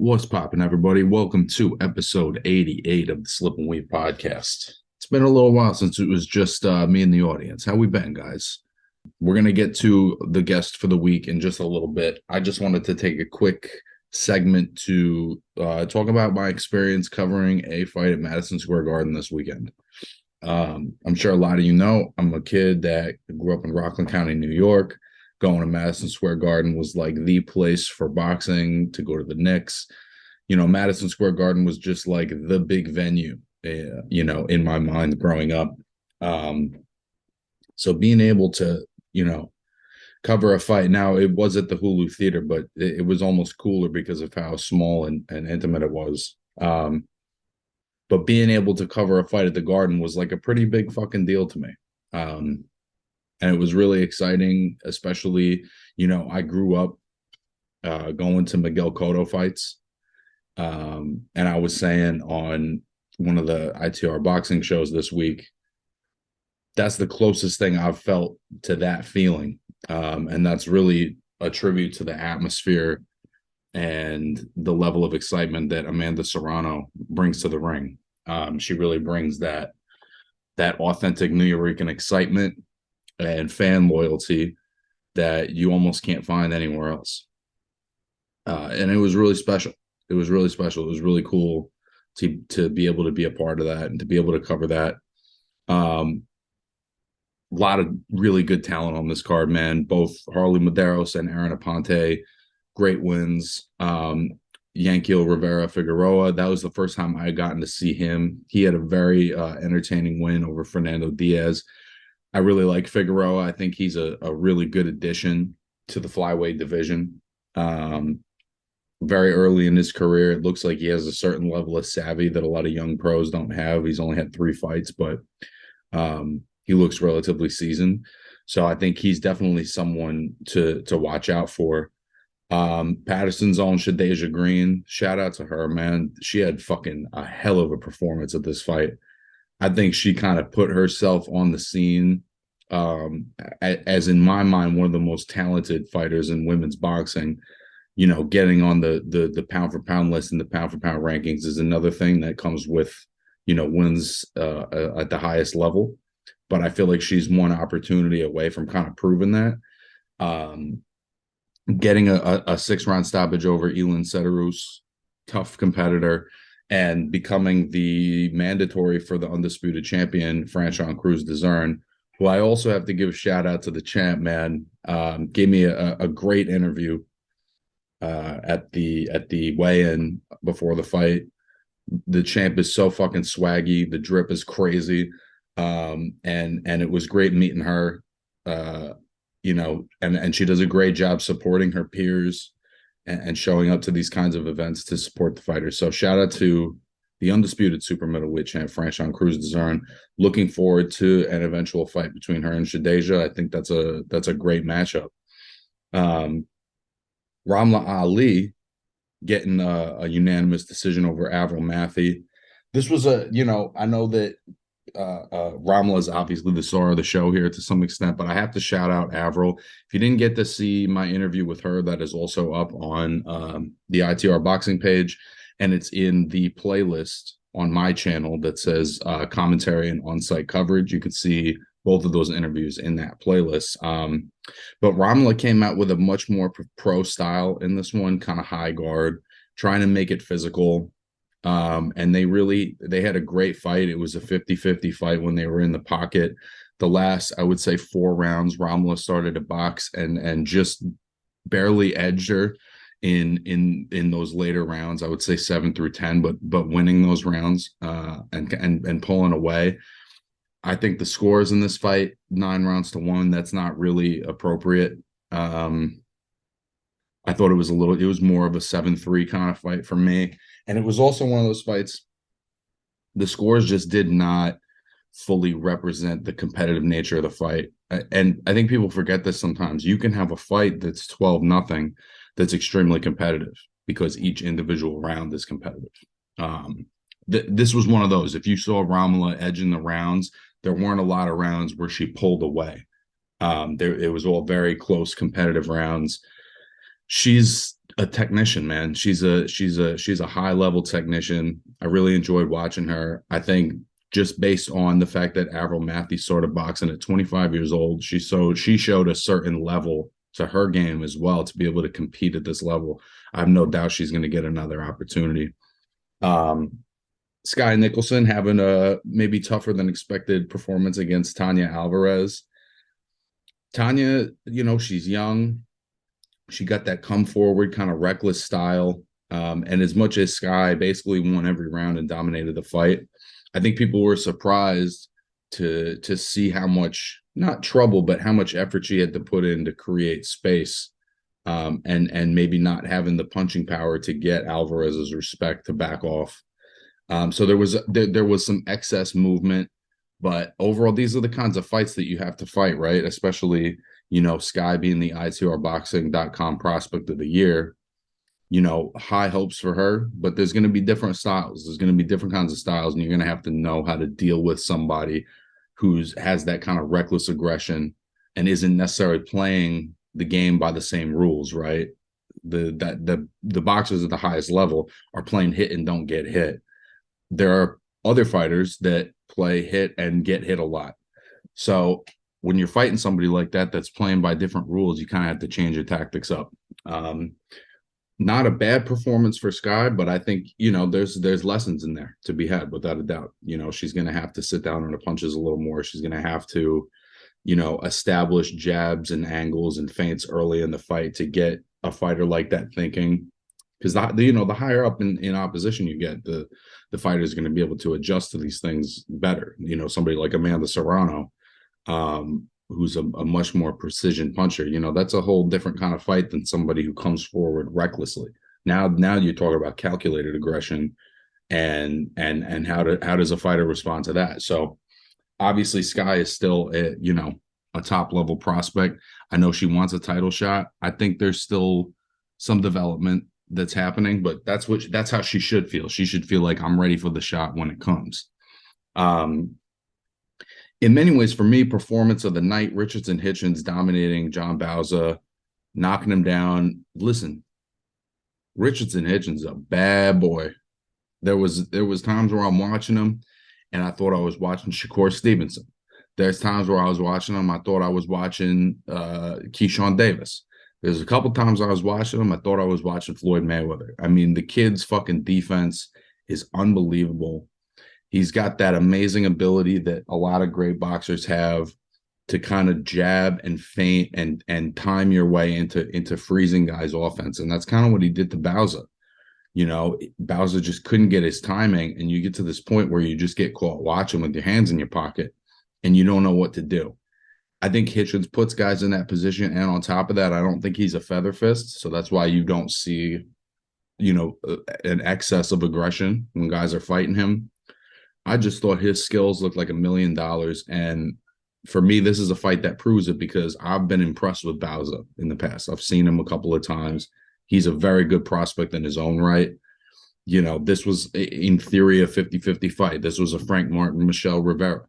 What's poppin', everybody? Welcome to episode 88 of the Slip and Weave podcast. It's been a little while since it was just me and the audience. How we been, guys? We're going to get to the guest for the week in just a little bit. I just wanted to take a quick segment to talk about my experience covering a fight at Madison Square Garden this weekend. I'm sure a lot of you know I'm a kid that grew up in Rockland County, New York. Going to Madison Square Garden was like the place for boxing, to go to the Knicks. Madison Square Garden was just like the big venue, in my mind growing up. So being able to, cover a fight. Now, it was at the Hulu Theater, but it was almost cooler because of how small and intimate it was. But being able to cover a fight at the Garden was like a pretty big fucking deal to me. And it was really exciting, especially, I grew up going to Miguel Cotto fights. And I was saying on one of the ITR boxing shows this week, that's the closest thing I've felt to that feeling. And that's really a tribute to the atmosphere and the level of excitement that Amanda Serrano brings to the ring. She really brings that authentic New York excitement and fan loyalty that you almost can't find anywhere else. And it was really special. It was really special. It was really cool to be able to be a part of that and to be able to cover that. A lot of really good talent on this card, man. Both Harley Medeiros and Aaron Aponte, great wins. Yanquiel Rivera Figueroa, that was the first time I had gotten to see him. He had a very entertaining win over Fernando Diaz. I really like Figueroa. I think he's a really good addition to the flyweight division. Very early in his career, it looks like he has a certain level of savvy that a lot of young pros don't have. He's only had 3 fights, but he looks relatively seasoned. So I think he's definitely someone to watch out for. Patterson's own Shadeja Green, shout out to her, man. She had fucking a hell of a performance at this fight. I think she kind of put herself on the scene as, in my mind, one of the most talented fighters in women's boxing. Getting on the pound for pound list and the pound for pound rankings is another thing that comes with, wins at the highest level. But I feel like she's one opportunity away from kind of proving that. Getting a 6-round stoppage over Elin Cederroos, tough competitor, and becoming the mandatory for the undisputed champion, Franchon Cruz Dezern, who I also have to give a shout out to the champ, man. Gave me a great interview at the weigh-in before the fight. The champ is so fucking swaggy. The drip is crazy. And it was great meeting her. And she does a great job supporting her peers and showing up to these kinds of events to support the fighters. So shout out to the undisputed super middleweight champ, Franchon Cruz Dezern. Looking forward to an eventual fight between her and Shadeja. I think that's a great matchup. Ramla Ali getting a unanimous decision over Avril Matthew. This was I know that Ramla is obviously the star of the show here to some extent, but I have to shout out Avril. If you didn't get to see my interview with her, that is also up on the ITR boxing page, and it's in the playlist on my channel that says commentary and on-site coverage. You could see both of those interviews in that playlist. But Ramla came out with a much more pro style in this one, kind of high guard, trying to make it physical. And they had a great fight. It was a 50-50 fight when they were in the pocket. The last, I would say, 4 rounds, Ramla started to box and just barely edged her in those later rounds. I would say 7 through 10, but winning those rounds and pulling away. I think the scores in this fight, 9-1, that's not really appropriate. I thought it was more of a 7-3 kind of fight for me. And it was also one of those fights, the scores just did not fully represent the competitive nature of the fight. And I think people forget this sometimes. You can have a fight that's 12-0 that's extremely competitive because each individual round is competitive. This was one of those. If you saw Ramla edging the rounds, there weren't a lot of rounds where she pulled away. It was all very close competitive rounds. She's a technician, man. She's a high level technician. I really enjoyed watching her. I think just based on the fact that Avril Matthews started boxing at 25 years old, she showed a certain level to her game as well to be able to compete at this level. I have no doubt she's going to get another opportunity. Um, Sky Nicholson having a maybe tougher than expected performance against Tanya Alvarez. Tanya, she's young. She got that come forward kind of reckless style. And as much as Sky basically won every round and dominated the fight, I think people were surprised to see how much, not trouble, but how much effort she had to put in to create space, and maybe not having the punching power to get Alvarez's respect to back off. So there was some excess movement, but overall, these are the kinds of fights that you have to fight, right? Especially, Sky being the ITRboxing.com prospect of the year. High hopes for her, but there's going to be different styles. There's going to be different kinds of styles, and you're going to have to know how to deal with somebody who's has that kind of reckless aggression and isn't necessarily playing the game by the same rules, right? The boxers at the highest level are playing hit and don't get hit. There are other fighters that play hit and get hit a lot. So when you're fighting somebody like that that's playing by different rules, you kind of have to change your tactics up. Not a bad performance for Sky, but I think there's lessons in there to be had without a doubt. She's going to have to sit down on the punches a little more. She's going to have to establish jabs and angles and feints early in the fight to get a fighter like that thinking. Because the higher up in opposition you get, the fighter is going to be able to adjust to these things better. Somebody like Amanda Serrano, who's a much more precision puncher. That's a whole different kind of fight than somebody who comes forward recklessly. Now you're talking about calculated aggression, and how does a fighter respond to that? So obviously Sky is still a top level prospect. I know she wants a title shot. I think there's still some development that's happening, but that's how she should feel. She should feel like I'm ready for the shot when it comes. In many ways, for me, performance of the night, Richardson Hitchens dominating John Bauza, knocking him down. Listen, Richardson Hitchens is a bad boy. There was times where I'm watching him and I thought I was watching Shakur Stevenson. There's times where I was watching him, I thought I was watching Keyshawn Davis. There's a couple times I was watching him, I thought I was watching Floyd Mayweather. I mean, the kid's fucking defense is unbelievable. He's got that amazing ability that a lot of great boxers have to kind of jab and feint and time your way into freezing guys' offense. And that's kind of what he did to Bauza. Bauza just couldn't get his timing, and you get to this point where you just get caught watching with your hands in your pocket and you don't know what to do. I think Hitchens puts guys in that position, and on top of that, I don't think he's a feather fist. So that's why you don't see, an excess of aggression when guys are fighting him. I just thought his skills looked like $1 million. And for me, this is a fight that proves it because I've been impressed with Bauza in the past. I've seen him a couple of times. He's a very good prospect in his own right. This was, in theory, a 50-50 fight. This was a Frank Martin, Michelle Rivera.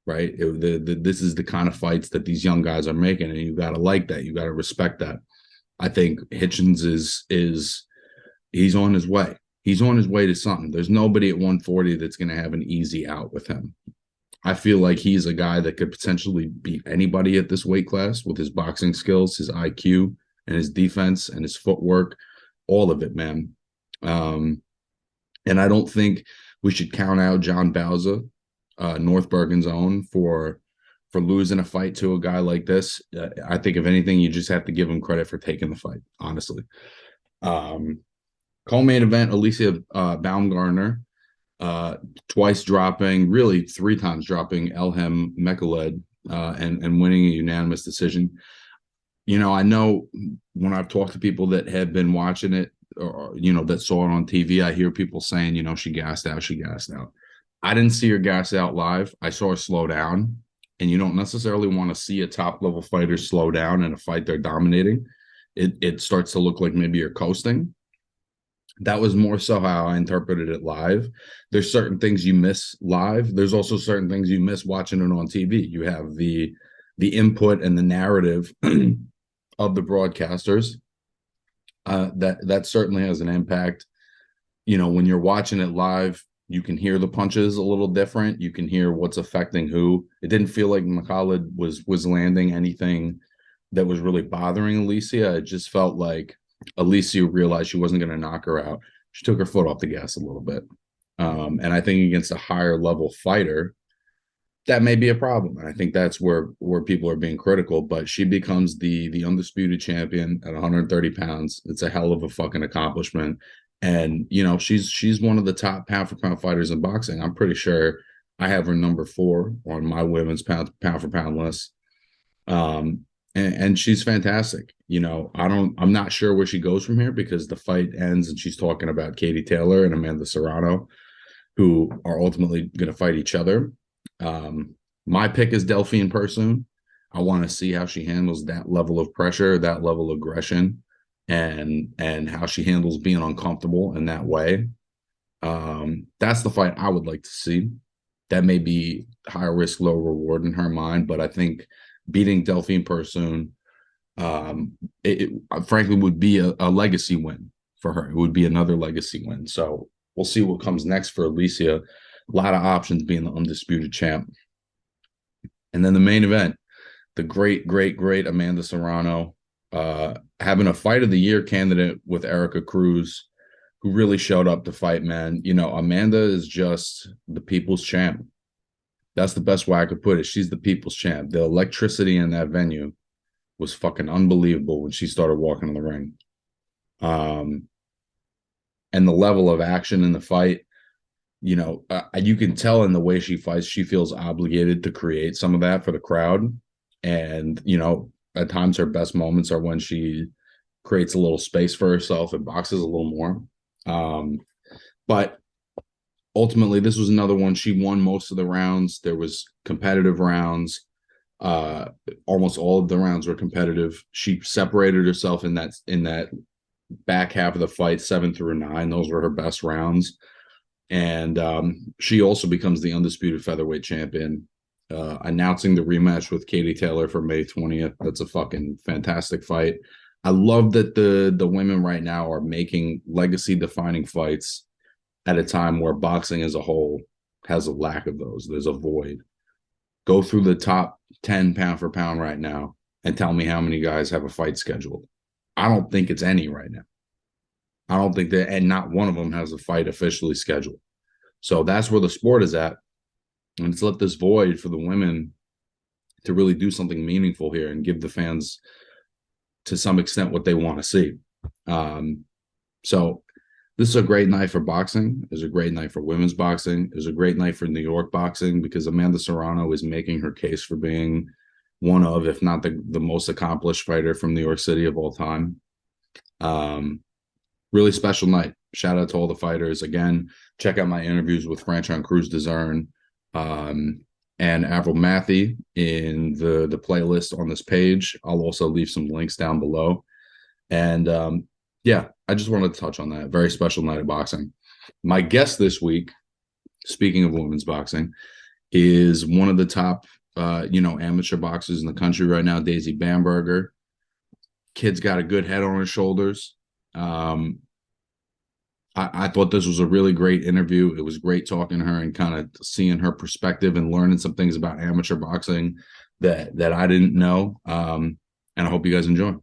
Right. This is the kind of fights that these young guys are making, and you got to like that. You got to respect that. I think Hitchens he's on his way. He's on his way to something. There's nobody at 140 that's going to have an easy out with him. I feel like he's a guy that could potentially beat anybody at this weight class with his boxing skills, his IQ, and his defense and his footwork, all of it, man. And I don't think we should count out John Bauza, North Bergen's own, for losing a fight to a guy like this. I think if anything, you just have to give him credit for taking the fight, honestly. Co-main event, Alicia Baumgartner, twice dropping, really 3 times dropping Elhem Mekhaled, and winning a unanimous decision. I know when I've talked to people that have been watching it, or that saw it on TV, I hear people saying, she gassed out. I didn't see her gas out live. I saw her slow down, and you don't necessarily want to see a top level fighter slow down in a fight they're dominating. It starts to look like maybe you're coasting. That was more so how I interpreted it live. There's certain things you miss live. There's also certain things you miss watching it on TV. You have the input and the narrative of the broadcasters, That certainly has an impact. You know, when you're watching it live, you can hear the punches a little different. You can hear what's affecting who. It didn't feel like McCullough was landing anything that was really bothering Alicia. It just felt like Alicia realized she wasn't going to knock her out. She took her foot off the gas a little bit. And I think against a higher level fighter, that may be a problem. And I think that's where people are being critical. But she becomes the undisputed champion at 130 pounds. It's a hell of a fucking accomplishment. And you know, she's one of the top pound for pound fighters in boxing. I'm pretty sure I have her number 4 on my women's pound for pound list. And she's fantastic. You know, I'm not sure where she goes from here because the fight ends and she's talking about Katie Taylor and Amanda Serrano, who are ultimately going to fight each other. My pick is Delphine Persoon. I want to see how she handles that level of pressure, that level of aggression, and how she handles being uncomfortable in that way. That's the fight I would like to see. That may be high risk, low reward in her mind, but I think beating Delphine Persoon, it frankly would be a legacy win for her. It would be another legacy win. So we'll see what comes next for Alicia. A lot of options being the undisputed champ. And then the main event, the great Amanda Serrano, having a fight of the year candidate with Erica Cruz, who really showed up to fight, man. You know, Amanda is just the people's champ. That's the best way I could put it. She's the people's champ. The electricity in that venue was fucking unbelievable when she started walking in the ring. And the level of action in the fight, you know, you can tell in the way she fights, she feels obligated to create some of that for the crowd. And, you know, at times her best moments are when she creates a little space for herself and boxes a little more. But ultimately, this was another one. She won most of the rounds. There was competitive rounds. Almost all of the rounds were competitive. She separated herself in that back half of the fight, 7 through 9. Those were her best rounds. And she also becomes the undisputed featherweight champion, announcing the rematch with Katie Taylor for May 20th. That's a fucking fantastic fight. I love that the women right now are making legacy-defining fights at a time where boxing as a whole has a lack of those. There's a void. Go through the top 10 pound for pound right now and tell me how many guys have a fight scheduled. I don't think it's any right now. I don't think that, and not one of them has a fight officially scheduled. So that's where the sport is at. And it's left this void for the women to really do something meaningful here and give the fans, to some extent, what they want to see. So this is a great night for boxing. It's a great night for women's boxing. It's a great night for New York boxing because Amanda Serrano is making her case for being one of, if not the most accomplished fighter from New York City of all time. Really special night. Shout out to all the fighters. Again, check out my interviews with Franchon Cruz Dezern and Avril Matthew in the playlist on this page. I'll also leave some links down below. And yeah, I just wanted to touch on that. Very special night of boxing. My guest this week, speaking of women's boxing, is one of the top, amateur boxers in the country right now, Daisy Bamberger. Kid's got a good head on his shoulders. I thought this was a really great interview. It was great talking to her and kind of seeing her perspective and learning some things about amateur boxing that I didn't know. And I hope you guys enjoy.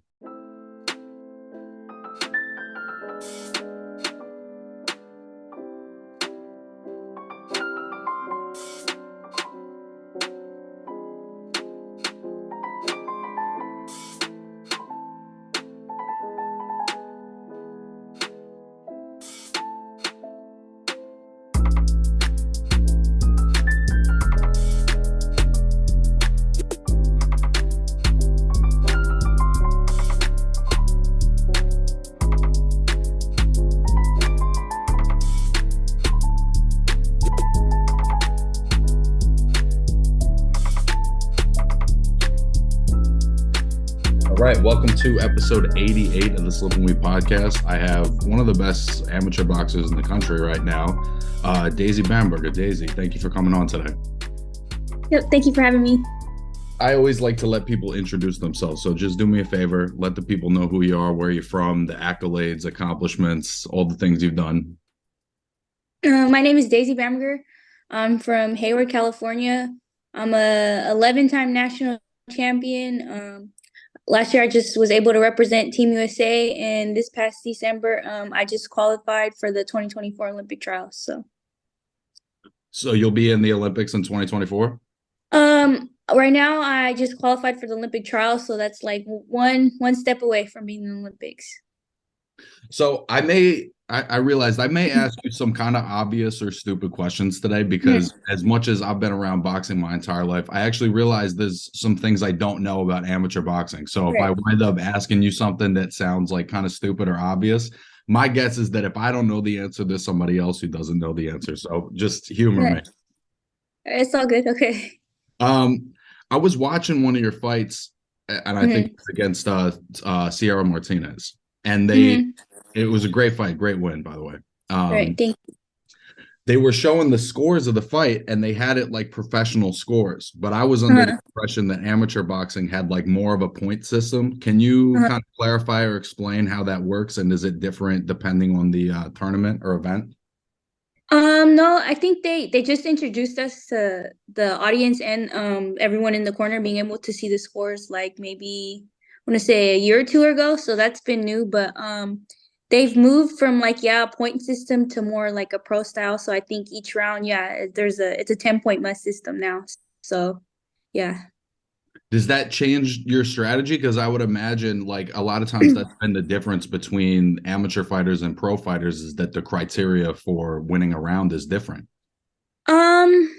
All right, welcome to episode 88 of the Slip and Weave podcast. I have one of the best amateur boxers in the country right now, Daisy Bamberger. Daisy, thank you for coming on today. Yep, thank you for having me. I always like to let people introduce themselves. So just do me a favor, let the people know who you are, where you're from, the accolades, accomplishments, all the things you've done. My name is Daisy Bamberger. I'm from Hayward, California. I'm a 11-time national champion. Last year, I just was able to represent Team USA, and this past December, I just qualified for the 2024 Olympic trials. So you'll be in the Olympics in 2024? Right now, I just qualified for the Olympic trials, so that's like one step away from being in the Olympics. So I realized I may ask you some kind of obvious or stupid questions today Mhm. because as much as I've been around boxing my entire life, I actually realized there's some things I don't know about amateur boxing. So if I Right. wind up asking you something that sounds like kind of stupid or obvious, my guess is that if I don't know the answer, there's somebody else who doesn't know the answer. So just humor Yeah. me. It's all good. Okay. Um, I was watching one of your fights, and I think Hmm. it was against Sierra Martinez, and Hmm. it was a great fight, great win, by the way. Right. Um, Thank they were showing the scores of the fight, and they had it like professional scores, but I was you. under the impression that amateur boxing had like more of a point system. Can you Uh-huh. kind of clarify or explain how that works, and is it different depending on the tournament or event? No, I think they just introduced us to the audience and everyone in the corner being able to see the scores like maybe I want to say a year or two ago. So that's been new, but they've moved from like a point system to more like a pro style. So I think each round, yeah, it's a 10-point must system now. So yeah. Does that change your strategy? Because I would imagine, like, a lot of times that's been the difference between amateur fighters and pro fighters is that the criteria for winning a round is different. Um,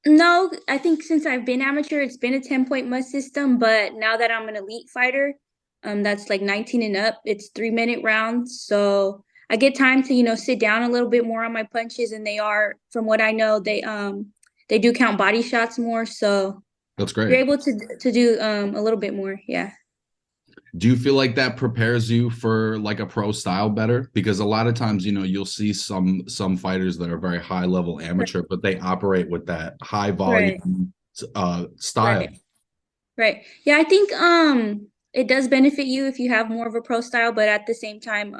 no, I think since I've been amateur, it's been a 10-point must system, but now that I'm an elite fighter, that's like 19 and up, it's 3-minute rounds. So I get time to, sit down a little bit more on my punches, and they are, from what I know, they do count body shots more, so That's you're great. able to do a little bit more, yeah. Do you feel like that prepares you for like a pro style better? Because a lot of times, you'll see some fighters that are very high level Right, amateur, but they operate with that high right, volume style. right. Right. Yeah, I think it does benefit you if you have more of a pro style, but at the same time,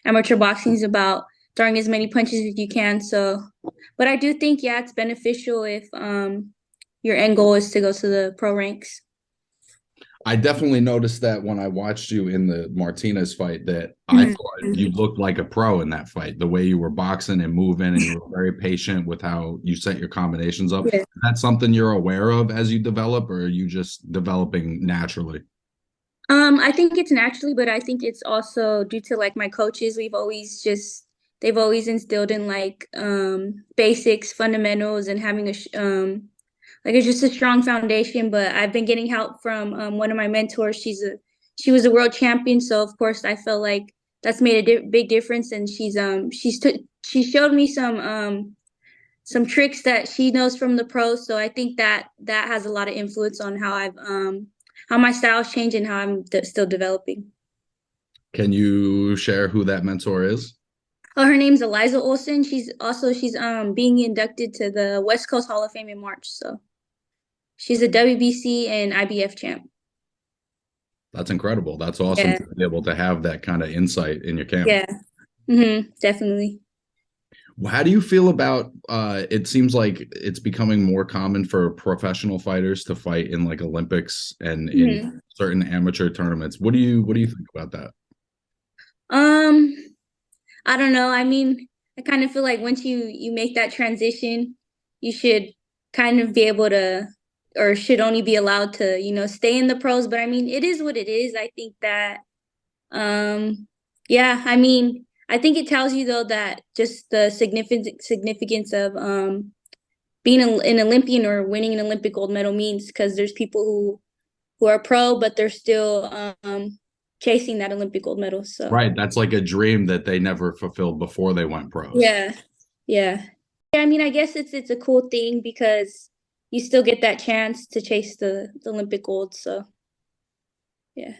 amateur boxing is about throwing as many punches as you can. So, but I do think yeah, it's beneficial if your end goal is to go to the pro ranks. I definitely noticed that when I watched you in the Martinez fight that I Mhm. thought you looked like a pro in that fight. The way you were boxing and moving and you were very patient with how you set your combinations up. Yeah. Is that something you're aware of as you develop, or are you just developing naturally? I think it's naturally, but I think it's also due to like my coaches. They've always instilled in like basics, fundamentals, and having like it's just a strong foundation. But I've been getting help from one of my mentors. She was a world champion, so of course I felt like that's made a big difference. And she showed me some tricks that she knows from the pros. So I think that has a lot of influence on how my style's changed and how I'm still developing. Can you share who that mentor is? Oh, her name's Eliza Olson. She's being inducted to the West Coast Hall of Fame in March. So she's a WBC and IBF champ. That's incredible. That's awesome Yeah, to be able to have that kind of insight in your camp. yeah, definitely. How do you feel about it seems like it's becoming more common for professional fighters to fight in like Olympics and in Hmm. certain amateur tournaments. What do you think about that? Um, I don't know. I mean, I kind of feel like once you make that transition, you should kind of be able to, or should only be allowed to, stay in the pros. But I mean, it is what it is. I think that, yeah. I mean, I think it tells you though that just the significance of being an Olympian or winning an Olympic gold medal means because there's people who are pro, but they're still chasing that Olympic gold medal. So. Right, that's like a dream that they never fulfilled before they went pros. Yeah. Yeah. Yeah, I mean, I guess it's a cool thing because you still get that chance to chase the Olympic gold. So yeah.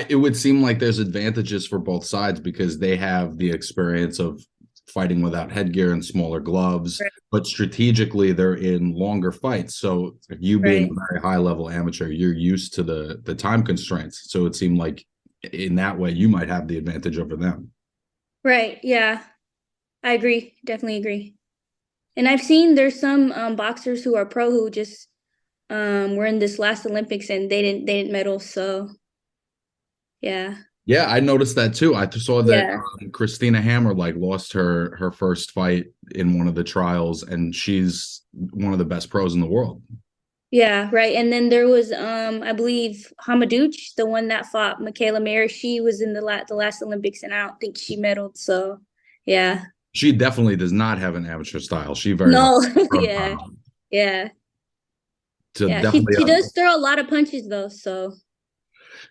It would seem like there's advantages for both sides because they have the experience of fighting without headgear and smaller gloves, Right. but strategically they're in longer fights. So you being Right. a very high level amateur, you're used to the time constraints. So it seemed like in that way you might have the advantage over them. Right. Yeah. I agree. Definitely agree. And I've seen there's some boxers who are pro who just were in this last Olympics and they didn't medal. So yeah. Yeah, I noticed that too. I saw that Yeah. Christina Hammer like lost her first fight in one of the trials, and she's one of the best pros in the world. Yeah, right. And then there was I believe Hamadouche, the one that fought Michaela Mayer. She was in the last Olympics and I don't think she medaled. So yeah. She definitely does not have an amateur style. She very much No. pro Yeah. style. Yeah. So Yeah. She definitely, she does throw a lot of punches though, so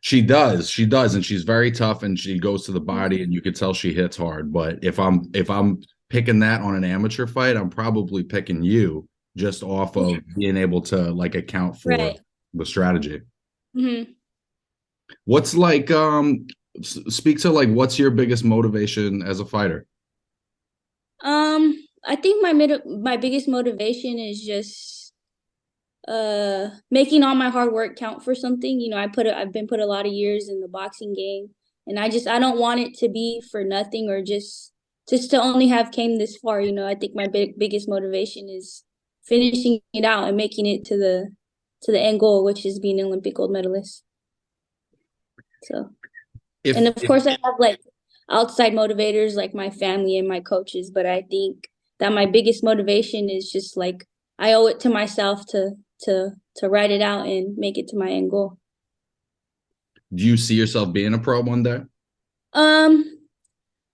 she does, and she's very tough, and she goes to the body, and you could tell she hits hard. But if I'm picking that on an amateur fight, I'm probably picking you just off of being able to like account for right. the strategy. Hmm. What's like speak to like what's your biggest motivation as a fighter? I think my biggest motivation is just making all my hard work count for something. I've been put a lot of years in the boxing game and I don't want it to be for nothing or just to only have came this far. I think my biggest motivation is finishing it out and making it to the end goal, which is being an Olympic gold medalist. So, and If, of course I have like outside motivators like my family and my coaches, but I think that my biggest motivation is just like I owe it to myself to write it out and make it to my end goal. do you see yourself being a pro one day? Um,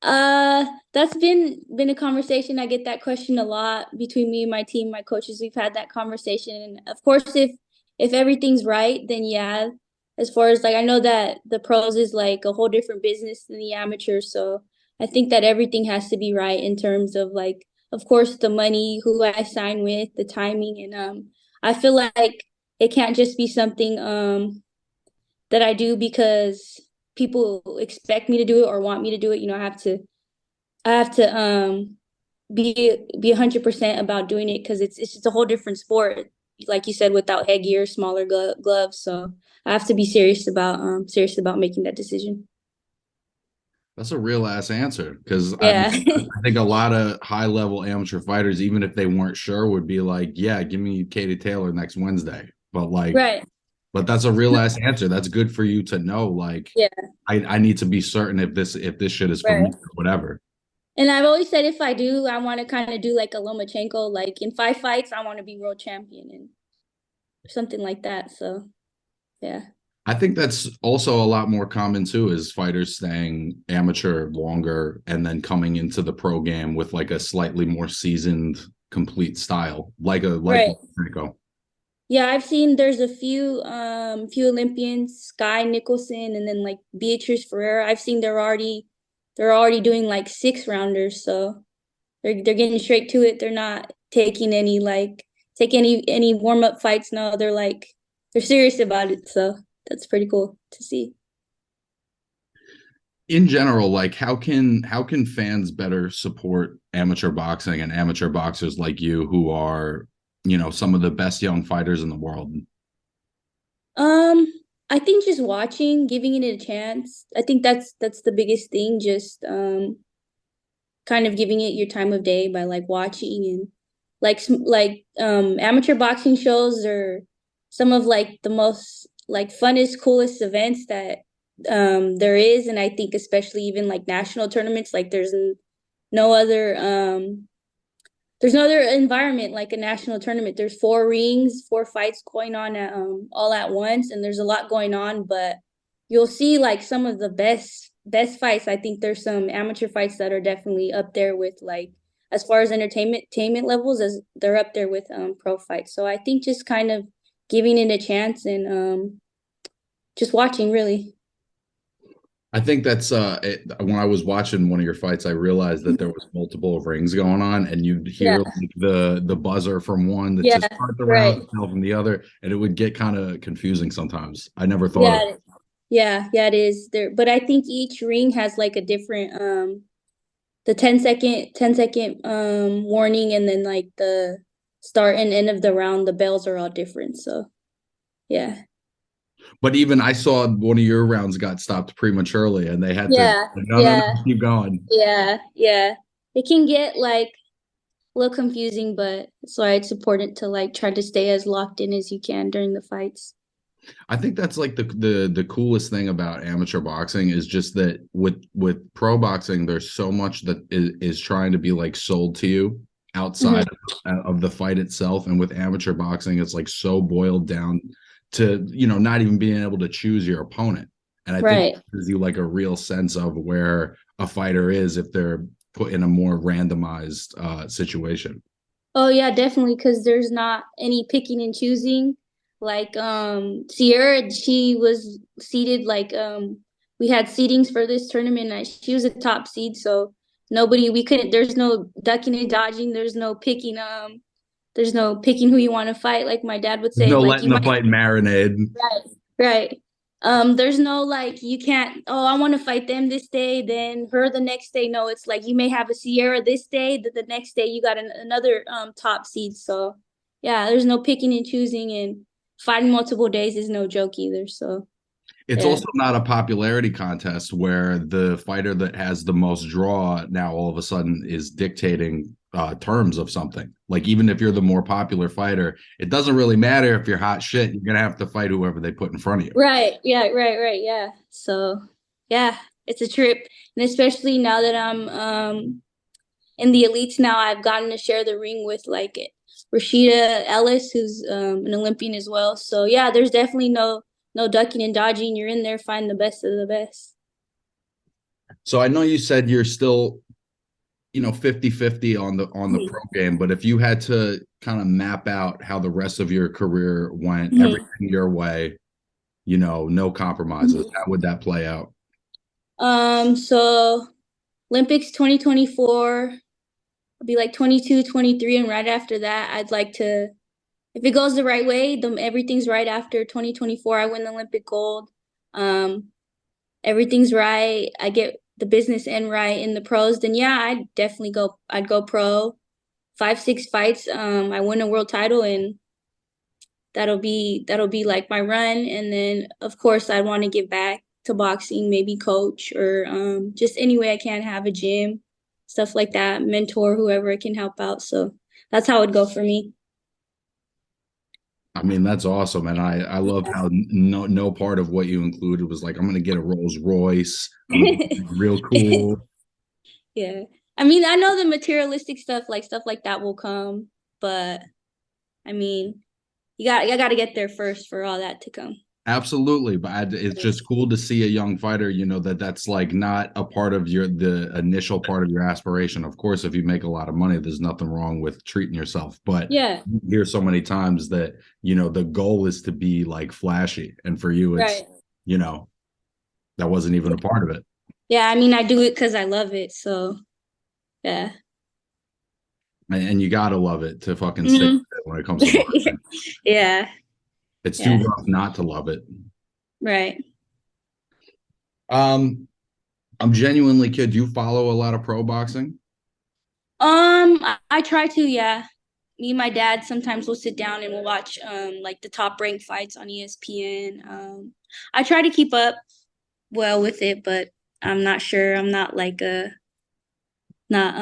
that's been a conversation. I get that question a lot between me and my team, my coaches. We've had that conversation, and of course, if everything's right, then yeah. As far as like, I know that the pros is like a whole different business than the amateurs, so I think that everything has to be right in terms of like, of course, the money, who I sign with, the timing, and I feel like it can't just be something that I do because people expect me to do it or want me to do it. I have to be 100% about doing it because it's just a whole different sport. Like you said, without headgear, smaller gloves. So I have to be serious about making that decision. That's a real ass answer because I mean Yeah. I think a lot of high level amateur fighters, even if they weren't sure, would be like, "Yeah, give me Katie Taylor next Wednesday." But like, Right. but that's a real ass answer. That's good for you to know. Like, Yeah. I need to be certain if this shit is for me Right. or whatever. And I've always said if I do, I want to kind of do like a Lomachenko, like in 5 fights, I want to be world champion and something like that. So yeah. I think that's also a lot more common too, is fighters staying amateur longer and then coming into the pro game with like a slightly more seasoned, complete style, like Right. Lomachenko. Yeah, I've seen there's a few Olympians, Sky Nicholson and then like Beatrice Ferreira. I've seen they're already doing like 6 rounders, so they're getting straight to it. They're not taking any like take any warm-up fights. No, they're serious about it. So that's pretty cool to see. In general, like how can fans better support amateur boxing and amateur boxers like you who are, some of the best young fighters in the world? Um, I think just watching, giving it a chance. I think that's the biggest thing, just kind of giving it your time of day by like watching and amateur boxing shows are some of like the most like funnest coolest events that there is, and I think especially even like national tournaments, like no other there's no other environment like a national tournament. There's 4 rings, 4 fights going on all at once, and there's a lot going on. But you'll see like some of the best fights. I think there's some amateur fights that are definitely up there with like as far as entertainment levels as they're up there with pro fights. So I think just kind of giving it a chance and just watching really. I think that's when I was watching one of your fights, I realized that there was multiple rings going on, and you'd Yeah. hear like the buzzer from one to Yeah. start the round, Right. tell from the other, and it would get kind of confusing sometimes. I never thought of it. Yeah. Yeah. Yeah. It is there, but I think each ring has like a different the 10-second warning, and then like the start and end of the round, the bells are all different. So yeah. But even I saw one of your rounds got stopped prematurely, and they had to Yeah, no, no, no, yeah, keep going. yeah, yeah. It can get like a little confusing, but that's why it's important to like try to stay as locked in as you can during the fights. I think that's like the coolest thing about amateur boxing is just that with pro boxing, there's so much that is trying to be like sold to you outside Hmm. of the fight itself. And with amateur boxing, it's like so boiled down to, not even being able to choose your opponent. And I think it Right. gives you like a real sense of where a fighter is if they're put in a more randomized situation. Oh yeah, definitely, because there's not any picking and choosing. Like Sierra, she was seated like we had seedings for this tournament. And she was a top seed, so nobody we couldn't. There's no ducking and dodging. There's no picking who you want to fight. Like my dad would There's say, no like letting you the might. fight marinade. Right. Right. There's no like you can't, oh, I want to fight them this day, then her the next day. No, it's like you may have a Sierra this day, that the next day you got another top seed. So yeah, there's no picking and choosing, and fighting multiple days is no joke either. So It's yeah. also not a popularity contest where the fighter that has the most draw now all of a sudden is dictating terms of something. Like even if you're the more popular fighter, it doesn't really matter if you're hot shit. You're gonna have to fight whoever they put in front of you. Right. Yeah, right, yeah. So yeah, it's a trip. And especially now that I'm in the elites now, I've gotten to share the ring with like Rashida Ellis, who's an Olympian as well. So yeah, there's definitely no ducking and dodging. You're in there, find the best of the best. So I know you said you're still, 50-50 on the pro game, but if you had to kind of map out how the rest of your career went, Mhm. everything your way, no compromises, Mhm. how would that play out? So Olympics 2024, I'll be like 22, 23, and right after that, I'd like to, if it goes the right way, everything's right after 2024. I win the Olympic gold. Um, Everything's right. I get the business end right in the pros, then yeah, I'd go pro. 5, 6 fights. I win a world title, and that'll be like my run. And then of course I want to give back to boxing, maybe coach or just any way I can, have a gym, stuff like that, mentor whoever I can help out. So that's how it'd go for me. I mean, that's awesome. And I love how no part of what you included was like, I'm gonna get a Rolls Royce. I'm gonna be real cool. Yeah. I mean, I know the materialistic stuff like that will come, but I mean, you got to get there first for all that to come. Absolutely. But it's just cool to see a young fighter, that's like not a part of the initial part of your aspiration. Of course, if you make a lot of money, there's nothing wrong with treating yourself. But Yeah. you hear so many times that, the goal is to be like flashy. And for you, it's, Right. you know, that wasn't even a part of it. Yeah, I mean, I do it because I love it. So yeah. And you gotta love it to fucking stick Hmm. with it when it comes to boxing. Yeah. It's too Yeah. rough not to love it. Right. Um, I'm genuinely kid. Do you follow a lot of pro boxing? I try to, yeah. Me and my dad sometimes will sit down and we'll watch like the top ranked fights on ESPN. I try to keep up well with it, but I'm not sure. I'm not like not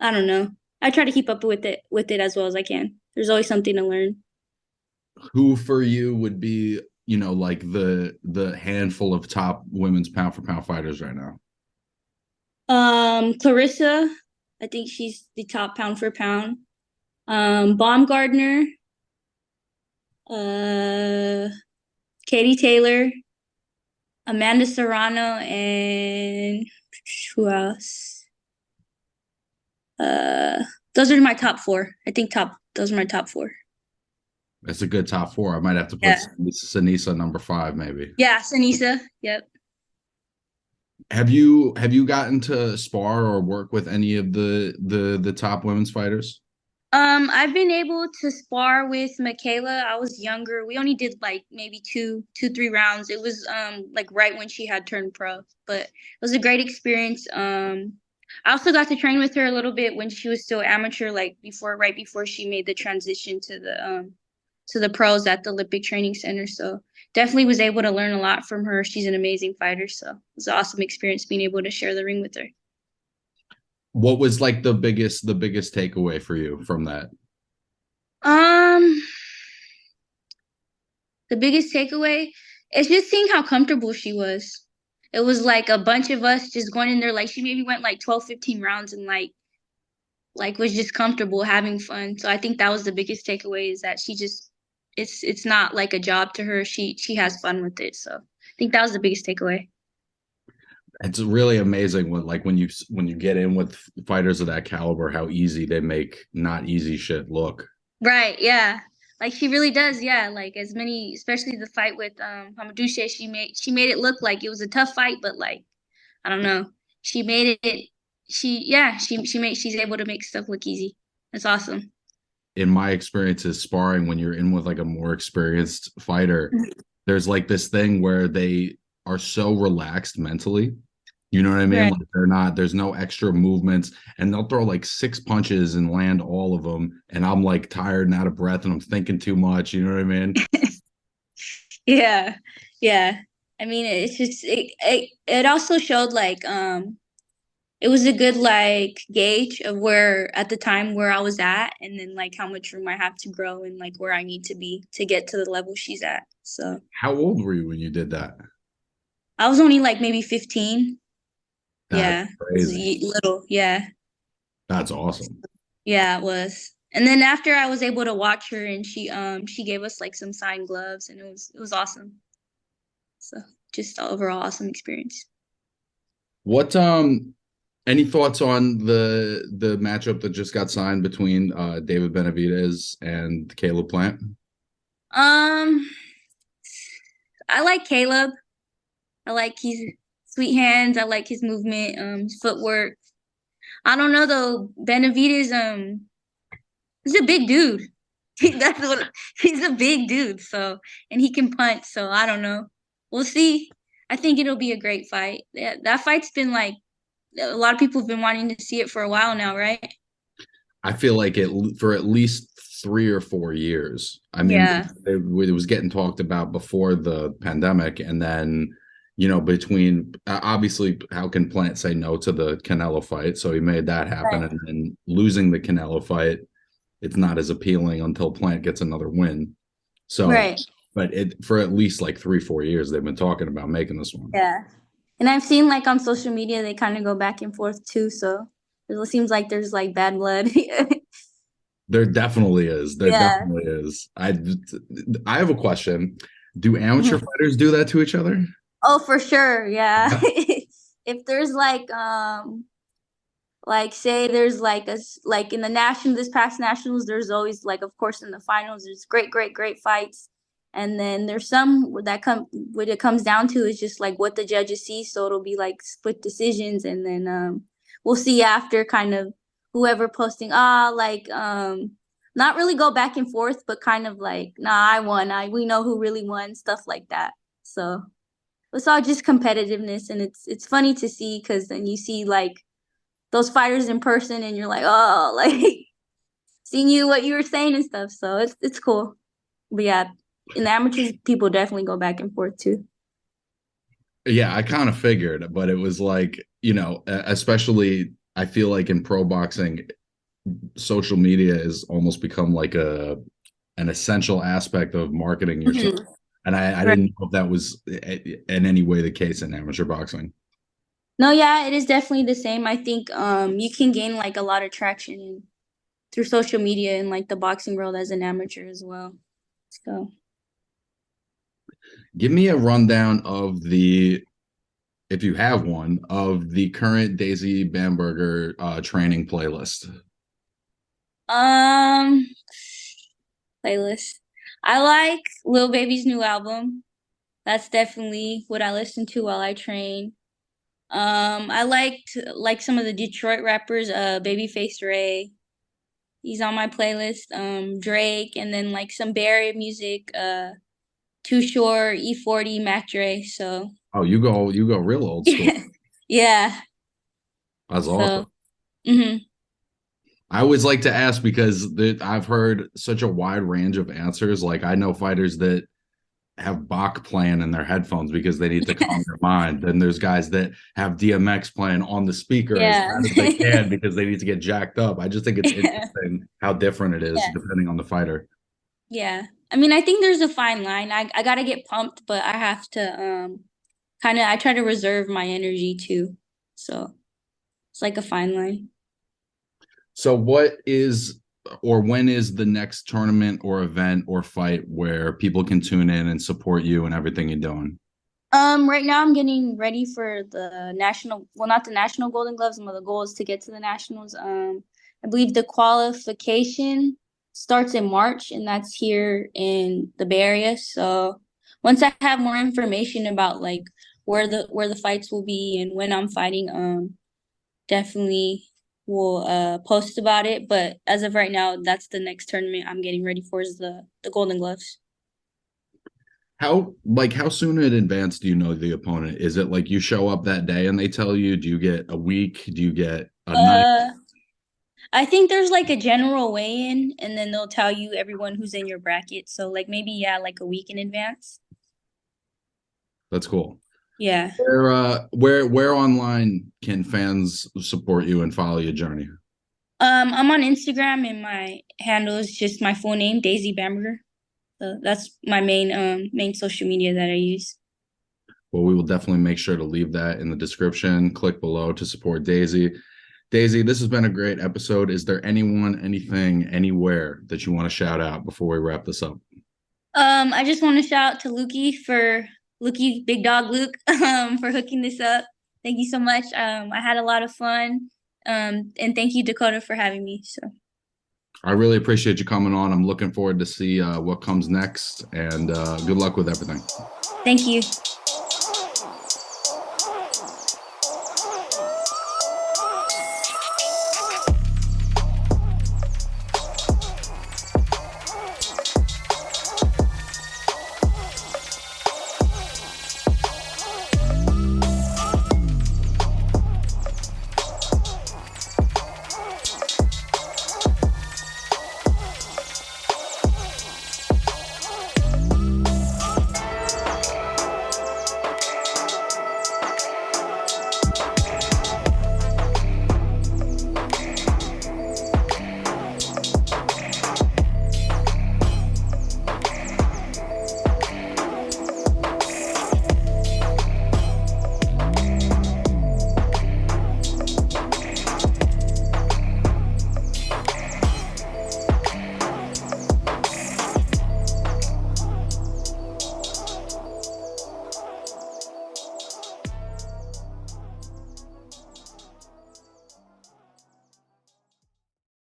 I don't know. I try to keep up with it as well as I can. There's always something to learn. Who for you would be, like the handful of top women's pound for pound fighters right now? Clarissa, I think she's the top pound for pound. Baumgardner, uh Katie Taylor, Amanda Serrano, and who else? Uh, those are my top four. I think top. Those are my top four. That's a good top four. I might have to put Yeah. Sanisa number five, maybe. Yeah, Sanisa. Yep. Have you gotten to spar or work with any of the top women's fighters? I've been able to spar with Michaela. I was younger. We only did like maybe 3 rounds. It was like right when she had turned pro, but it was a great experience. I also got to train with her a little bit when she was still amateur, like right before she made the transition to the pros at the Olympic Training Center. So definitely was able to learn a lot from her. She's an amazing fighter, so it was an awesome experience being able to share the ring with her. What was like the biggest takeaway for you from that? Um, the biggest takeaway is just seeing how comfortable she was. It was like a bunch of us just going in there, like she maybe went like 12, 15 rounds and like was just comfortable having fun. So I think that was the biggest takeaway is that she just it's not like a job to her. She has fun with it. So I think that was the biggest takeaway. It's really amazing when you get in with fighters of that caliber, how easy they make not easy shit look. Right, yeah. Like she really does, yeah. Like as many, especially the fight with Hamadouche, she made it look like it was a tough fight, but like I don't know. She made it she's able to make stuff look easy. That's awesome. In my experiences sparring, when you're in with like a more experienced fighter, there's like this thing where they are so relaxed mentally. You know what I mean? Right. Like they're not, there's no extra movements, and they'll throw like six punches and land all of them. And I'm like tired and out of breath and I'm thinking too much. You know what I mean? Yeah. Yeah. I mean, it also showed like it was a good like gauge of where at the time where I was at and then like how much room I have to grow and like where I need to be to get to the level she's at. So How old were you when you did that? I was only like maybe 15. That's Yeah. It was crazy. little. Yeah. That's awesome. Yeah, it was. And then after I was able to watch her and she gave us like some signed gloves and it was awesome. So just overall awesome experience. What any thoughts on the matchup that just got signed between David Benavidez and Caleb Plant? Um I like Caleb. I like his sweet hands. I like his movement, his footwork. I don't know though. Benavides, he's a big dude. That's what he's a big dude. So and he can punch. So I don't know. We'll see. I think it'll be a great fight. That fight's been like a lot of people have been wanting to see it for a while now, right? I feel like it for at least 3 or 4 years. I mean, Yeah. it was getting talked about before the pandemic, and then between obviously, how can Plant say no to the Canelo fight? So he made that happen, Right. and then losing the Canelo fight, it's not as appealing until Plant gets another win. So, Right. but it for at least like 3 4 years they've been talking about making this one. Yeah. And I've seen like on social media they kind of go back and forth too. So it seems like there's like bad blood. There definitely is. There Yeah. definitely is. I have a question. Do amateur Mhm. fighters do that to each other? Oh, for sure. Yeah. Yeah. If there's like say there's like in the national this past nationals there's always like of course in the finals there's great fights and then there's some that come what it comes down to is just like what the judges see so it'll be like split decisions and then we'll see after kind of whoever posting not really go back and forth but kind of like nah I won I we know who really won stuff like that so it's all just competitiveness and it's funny to see because then you see like those fighters in person and you're like, oh, like seeing you what you were saying and stuff. So it's cool. But yeah, in the amateurs, people definitely go back and forth too. Yeah, I kind of figured, but it was like, especially I feel like in pro boxing, social media has almost become like a an essential aspect of marketing yourself. Mhm. And I Right. didn't know if that was in any way the case in amateur boxing. No, yeah, it is definitely the same. I think you can gain like a lot of traction through social media and like the boxing world as an amateur as well. So Give me a rundown of the, if you have one, of the current Daisy Bamberger training playlist. um playlist. I like Lil Baby's new album. That's definitely what I listen to while I train. I liked like some of the Detroit rappers, Babyface Ray. He's on my playlist. Drake, and then like some Bay Area music, Too Short, E40, Mac Dre. So Oh, you go real old school. yeah, That's So, awesome. hmm I always like to ask because I've heard such a wide range of answers. Like I know fighters that have Bach playing in their headphones because they need to calm their mind. Then there's guys that have DMX playing on the speaker as yeah. loud as they can because they need to get jacked up. I just think it's Yeah. interesting how different it is Yeah. depending on the fighter. Yeah. I mean, I think there's a fine line. I gotta get pumped, but I have to kind of I try to reserve my energy too. So it's like a fine line. So what is or when is the next tournament or event or fight where people can tune in and support you and everything you're doing? Right now I'm getting ready for the national, well, not the national Golden Gloves. One of the goals to get to the nationals. I believe the qualification starts in March, and that's here in the Bay Area. So once I have more information about like where the fights will be and when I'm fighting, definitely will post about it. But as of right now, that's the next tournament I'm getting ready for is the Golden Gloves. How soon in advance do you know the opponent? Is it like you show up that day and they tell you? Do you get a week? Do you get a night? Uh, I think there's like a general weigh-in, and then they'll tell you everyone who's in your bracket. So like maybe yeah, like a week in advance. That's cool. Yeah. Where online can fans support you and follow your journey? I'm on Instagram and my handle is just my full name, Daisy Bamberger. So that's my main social media that I use. Well, we will definitely make sure to leave that in the description. Click below to support Daisy. Daisy, this has been a great episode. Is there anyone, anything, anywhere that you want to shout out before we wrap this up? I just want to shout out to Lukey, Big Dog Luke, for hooking this up. Thank you so much. I had a lot of fun. And thank you, Dakota, for having me. So I really appreciate you coming on. I'm looking forward to see what comes next, and good luck with everything. thank you.